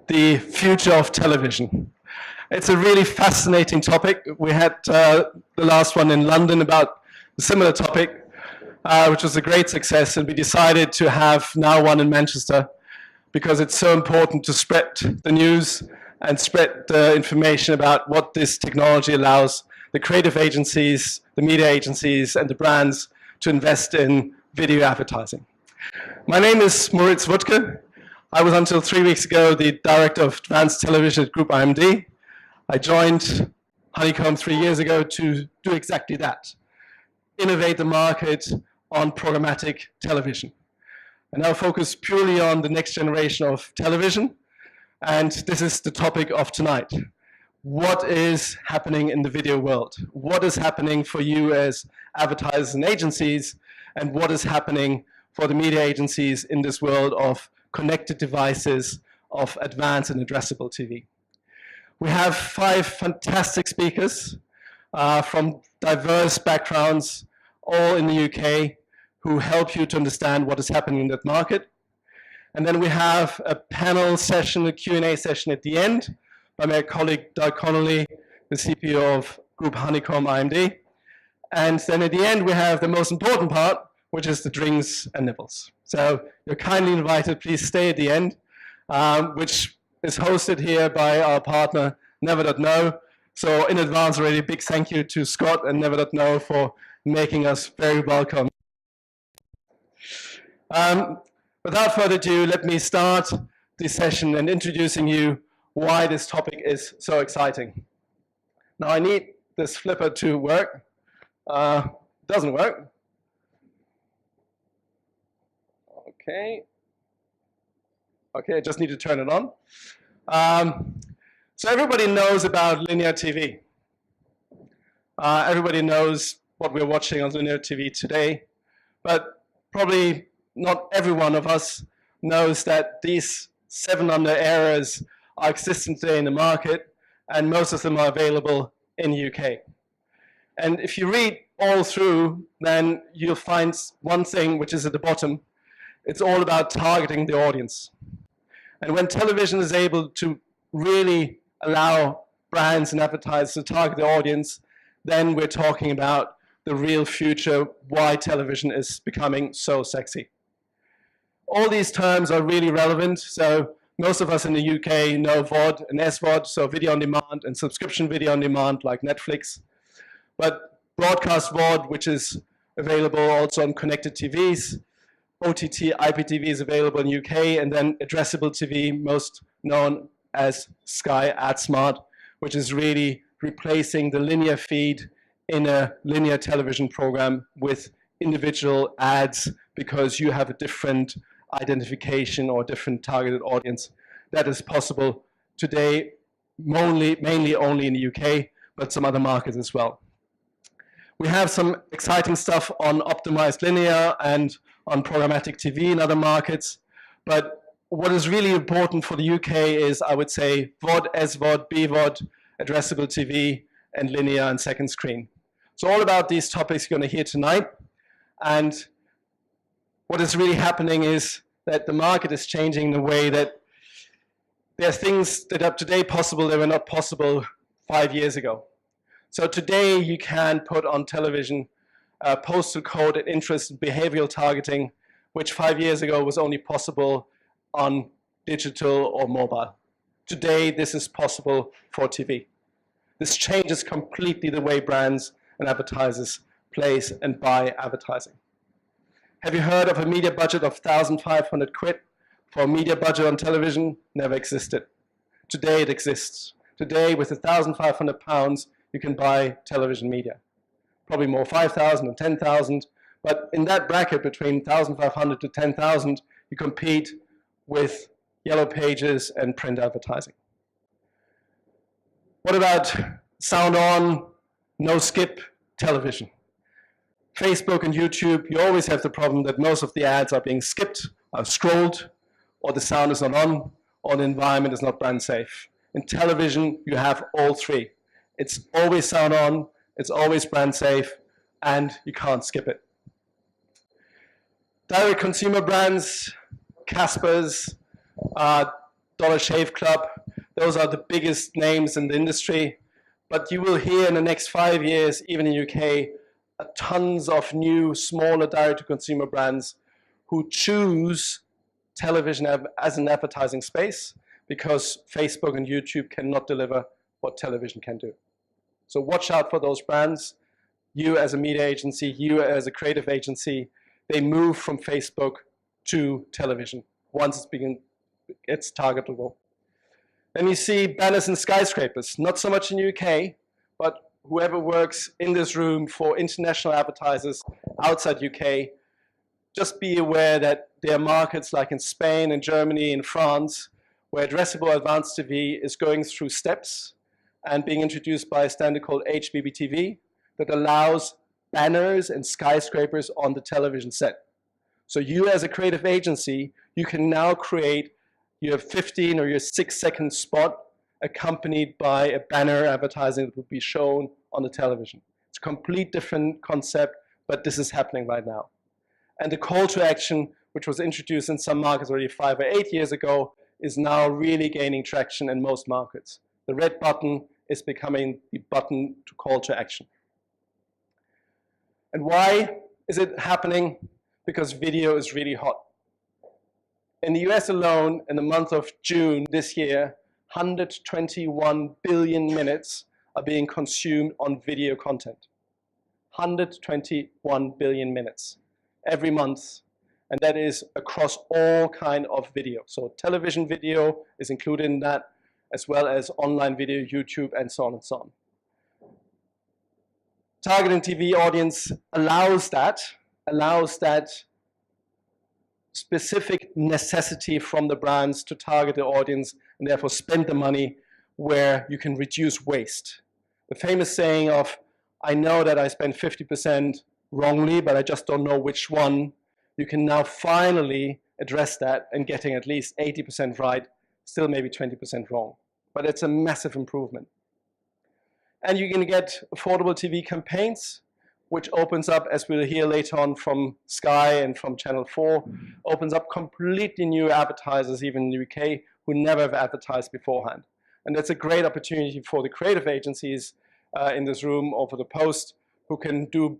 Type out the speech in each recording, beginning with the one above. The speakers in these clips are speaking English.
the future of television. It's a really fascinating topic. We had the last one in London about a similar topic, which was a great success, and we decided to have now one in Manchester because it's so important to spread the news and spread the information about what this technology allows the creative agencies, the media agencies, and the brands to invest in video advertising. My name is Moritz Wuttke. I was until 3 weeks ago the Director of Advanced Television at Group IMD. I joined Honeycomb 3 years ago to do exactly that, innovate the market on programmatic television. And now focus purely on the next generation of television, and this is the topic of tonight. What is happening in the video world? What is happening for you as advertisers and agencies, and what is happening for the media agencies in this world of connected devices, of advanced and addressable TV? We have 5 fantastic speakers from diverse backgrounds, all in the UK, who help you to understand what is happening in that market. And then we have a panel session, a Q&A session at the end by my colleague Doug Connolly, the CPO of Group Honeycomb IMD. And then at the end we have the most important part, which is the drinks and nibbles. So you're kindly invited, please stay at the end, which is hosted here by our partner, Never.know. So in advance already, a big thank you to Scott and Never.know for making us very welcome. Without further ado, let me start this session and introducing you why this topic is so exciting. Now I need this flipper to work. Doesn't work. Okay, I just need to turn it on. So everybody knows about linear TV. Everybody knows what we're watching on linear TV today, but probably not every one of us knows that these 7 under eras are existent today in the market, and most of them are available in the UK. And if you read all through, then you'll find one thing which is at the bottom. It's all about targeting the audience. And when television is able to really allow brands and advertisers to target the audience, then we're talking about the real future, why television is becoming so sexy. All these terms are really relevant. So most of us in the UK know VOD and SVOD, so video on demand and subscription video on demand like Netflix. But broadcast VOD, which is available also on connected TVs, OTT, IPTV is available in UK, and then addressable TV, most known as Sky AdSmart, which is really replacing the linear feed in a linear television program with individual ads because you have a different identification or different targeted audience. That is possible today, mainly only in the UK, but some other markets as well. We have some exciting stuff on optimized linear and on programmatic TV in other markets, but what is really important for the UK is, I would say, VOD, SVOD, BVOD, addressable TV, and linear and second screen. So all about these topics you're going to hear tonight. And what is really happening is that the market is changing in a way that there are things that are today possible that were not possible 5 years ago. So today you can put on television postal code and interest and behavioral targeting, which 5 years ago was only possible on digital or mobile. Today this is possible for TV. This changes completely the way brands and advertisers place and buy advertising. Have you heard of a media budget of 1,500 quid for a media budget on television? Never existed. Today it exists. Today with £1,500 you can buy television media. Probably more, 5,000 and 10,000, but in that bracket between 1,500 to 10,000 you compete with yellow pages and print advertising. What about sound on, no skip television? Facebook and YouTube, you always have the problem that most of the ads are being skipped, are scrolled, or the sound is not on, or the environment is not brand safe. In television, you have all 3. It's always sound on, it's always brand safe, and you can't skip it. Direct consumer brands, Caspers, Dollar Shave Club. Those are the biggest names in the industry. But you will hear in the next 5 years, even in UK, tons of new, smaller direct-to-consumer brands who choose television as an advertising space because Facebook and YouTube cannot deliver what television can do. So watch out for those brands. You as a media agency, you as a creative agency, they move from Facebook to television once it's targetable. Then you see banners and skyscrapers, not so much in the UK, but whoever works in this room for international advertisers outside UK, just be aware that there are markets like in Spain and Germany and France where addressable advanced TV is going through steps and being introduced by a standard called HbbTV that allows banners and skyscrapers on the television set. So you as a creative agency, you can now create your 15 or your 6-second spot accompanied by a banner advertising that will be shown on the television. It's a complete different concept, but this is happening right now. And the call to action, which was introduced in some markets already 5 or 8 years ago, is now really gaining traction in most markets. The red button is becoming the button to call to action. And why is it happening? Because video is really hot. In the US alone, in the month of June this year, 121 billion minutes are being consumed on video content. 121 billion minutes every month, and that is across all kind of video. So television video is included in that, as well as online video, YouTube, and so on and so on. Targeting TV audience allows that specific necessity from the brands to target the audience and therefore spend the money where you can reduce waste. The famous saying of, I know that I spend 50% wrongly, but I just don't know which one. You can now finally address that and getting at least 80% right, still maybe 20% wrong. But it's a massive improvement. And you're going to get affordable TV campaigns, which opens up, as we'll hear later on from Sky and from Channel 4, opens up completely new advertisers, even in the UK, who never have advertised beforehand. And that's a great opportunity for the creative agencies in this room or for the Post, who can do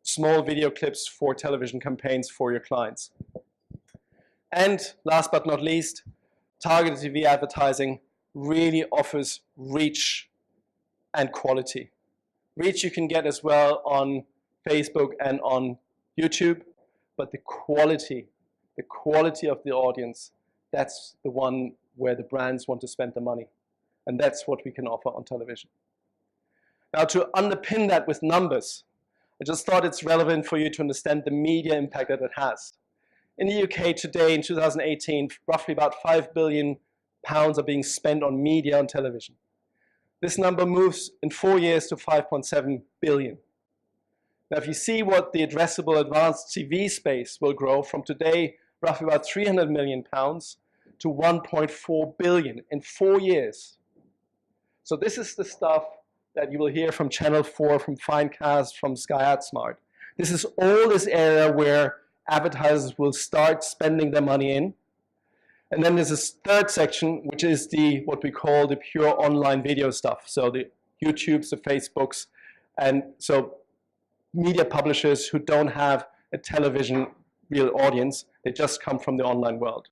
small video clips for television campaigns for your clients. And last but not least, targeted TV advertising really offers reach and quality. Reach you can get as well on Facebook and on YouTube, but the quality of the audience, that's the one where the brands want to spend the money. And that's what we can offer on television. Now, to underpin that with numbers, I just thought it's relevant for you to understand the media impact that it has. In the UK today, in 2018, roughly about £5 billion are being spent on media on television. This number moves in 4 years to 5.7 billion. Now, if you see what the addressable advanced TV space will grow from today, roughly about 300 million pounds to 1.4 billion in 4 years. So this is the stuff that you will hear from Channel 4, from Finecast, from Sky AdSmart. This is all this area where advertisers will start spending their money in. And then there's this third section, which is what we call the pure online video stuff. So the YouTubes, the Facebooks, and so media publishers who don't have a television real audience, they just come from the online world.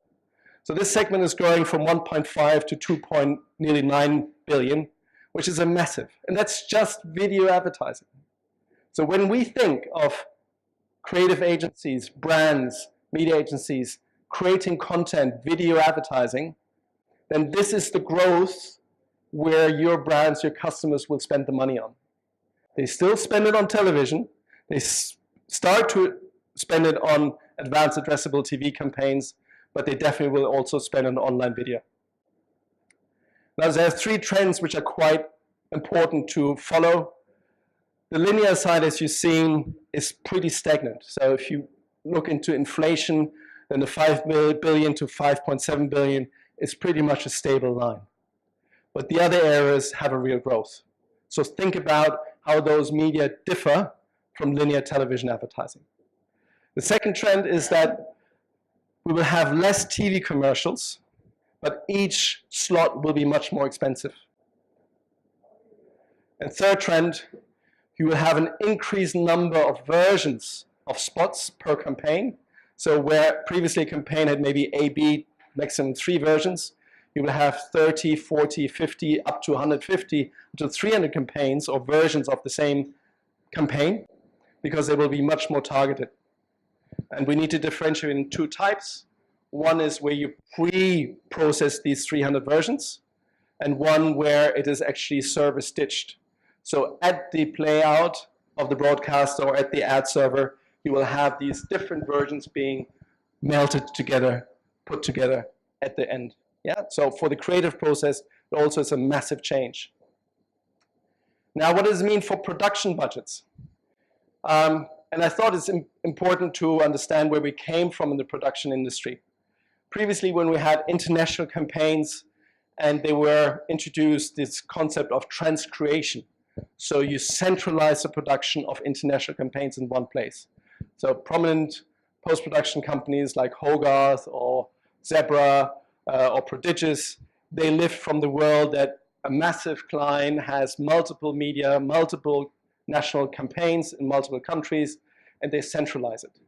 So this segment is growing from 1.5 to 2.9 billion, which is a massive, and that's just video advertising. So when we think of creative agencies, brands, media agencies, creating content, video advertising, then this is the growth where your brands, your customers will spend the money on. They still spend it on television. They start to spend it on advanced addressable TV campaigns, but they definitely will also spend on online video. Now, there are 3 trends which are quite important to follow. The linear side, as you've seen, is pretty stagnant. So if you look into inflation, then the 5 billion to 5.7 billion is pretty much a stable line. But the other areas have a real growth. So think about how those media differ from linear television advertising. The second trend is that we will have less TV commercials, but each slot will be much more expensive. And third trend, you will have an increased number of versions of spots per campaign. So where previously a campaign had maybe A, B, maximum 3 versions, you will have 30, 40, 50, up to 150 to 300 campaigns or versions of the same campaign, because they will be much more targeted. And we need to differentiate in 2 types. One is where you pre-process these 300 versions, and one where it is actually server stitched. So at the playout of the broadcast or at the ad server, you will have these different versions being melted together, put together at the end. Yeah. So for the creative process, it also is a massive change. Now, what does it mean for production budgets? And I thought it's important to understand where we came from in the production industry. Previously, when we had international campaigns and they were introduced this concept of transcreation. So you centralize the production of international campaigns in one place. So prominent post-production companies like Hogarth or Zebra or Prodigious, they live from the world that a massive client has multiple media, multiple national campaigns in multiple countries, and they centralize it.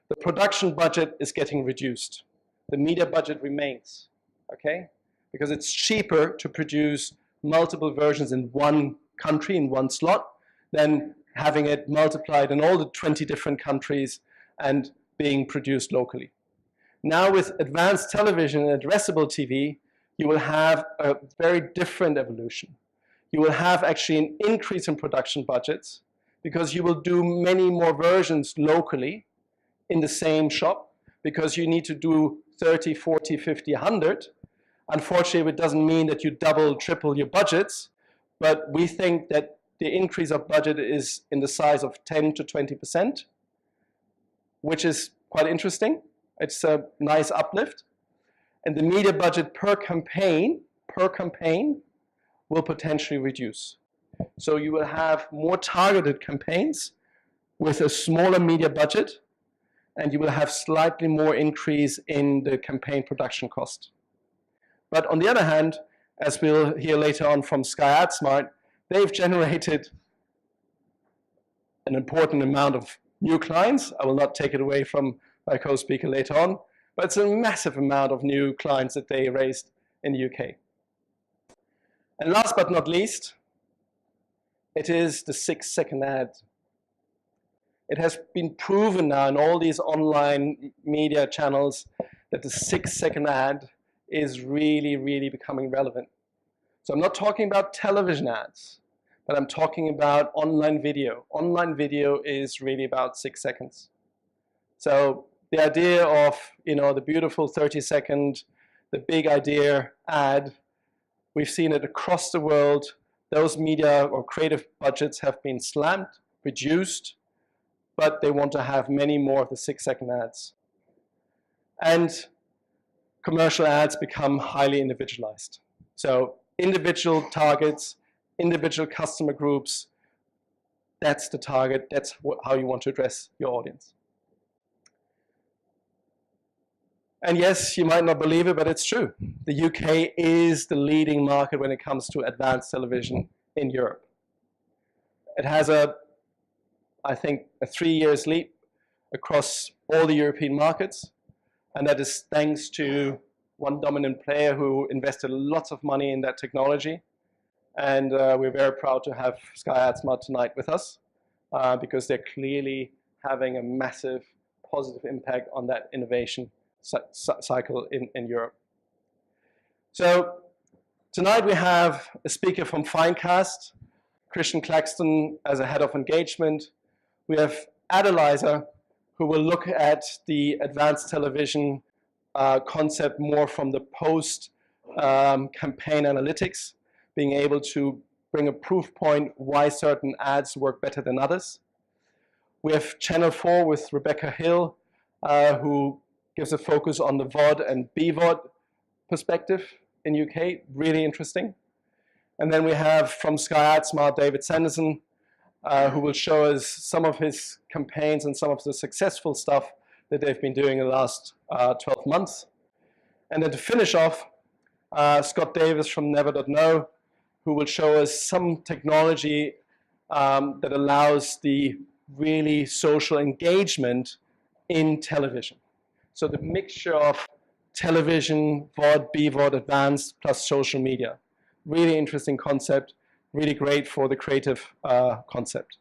The production budget is getting reduced. The media budget remains, okay? Because it's cheaper to produce multiple versions in one country, in one slot, than having it multiplied in all the 20 different countries and being produced locally. Now with advanced television and addressable TV, you will have a very different evolution. You will have actually an increase in production budgets because you will do many more versions locally in the same shop because you need to do 30, 40, 50, 100. Unfortunately, it doesn't mean that you double, triple your budgets, but we think that the increase of budget is in the size of 10 to 20%, which is quite interesting. It's a nice uplift. And the media budget per campaign will potentially reduce. So you will have more targeted campaigns with a smaller media budget, and you will have slightly more increase in the campaign production cost. But on the other hand, as we'll hear later on from Sky AdSmart, they've generated an important amount of new clients. I will not take it away from my co-speaker later on, but it's a massive amount of new clients that they raised in the UK. And last but not least, it is the 6-second ad. It has been proven now in all these online media channels that the 6-second ad is really, really becoming relevant. So I'm not talking about television ads, but I'm talking about online video. Online video is really about 6 seconds. So the idea of, the beautiful 30-second, the big idea ad, we've seen it across the world. Those media or creative budgets have been slammed, reduced, but they want to have many more of the 6-second ads. And commercial ads become highly individualized. So individual targets, individual customer groups, that's the target, that's how you want to address your audience. And yes, you might not believe it, but it's true. The UK is the leading market when it comes to advanced television in Europe. It has I think, a 3-year leap across all the European markets. And that is thanks to one dominant player who invested lots of money in that technology. And we're very proud to have Sky AdSmart tonight with us because they're clearly having a massive positive impact on that innovation cycle in Europe. So tonight we have a speaker from Finecast, Christian Claxton as a head of engagement. We have Adeliza, who will look at the advanced television concept more from the post-campaign analytics, being able to bring a proof point why certain ads work better than others. We have Channel 4 with Rebecca Hill, who gives a focus on the VOD and BVOD perspective in UK, really interesting. And then we have from Sky AdSmart, David Sanderson, who will show us some of his campaigns and some of the successful stuff that they've been doing in the last 12 months. And then to finish off, Scott Davis from Never.know, who will show us some technology that allows the really social engagement in television. So the mixture of television, VOD, BVOD, advanced, plus social media. Really interesting concept, really great for the creative concept.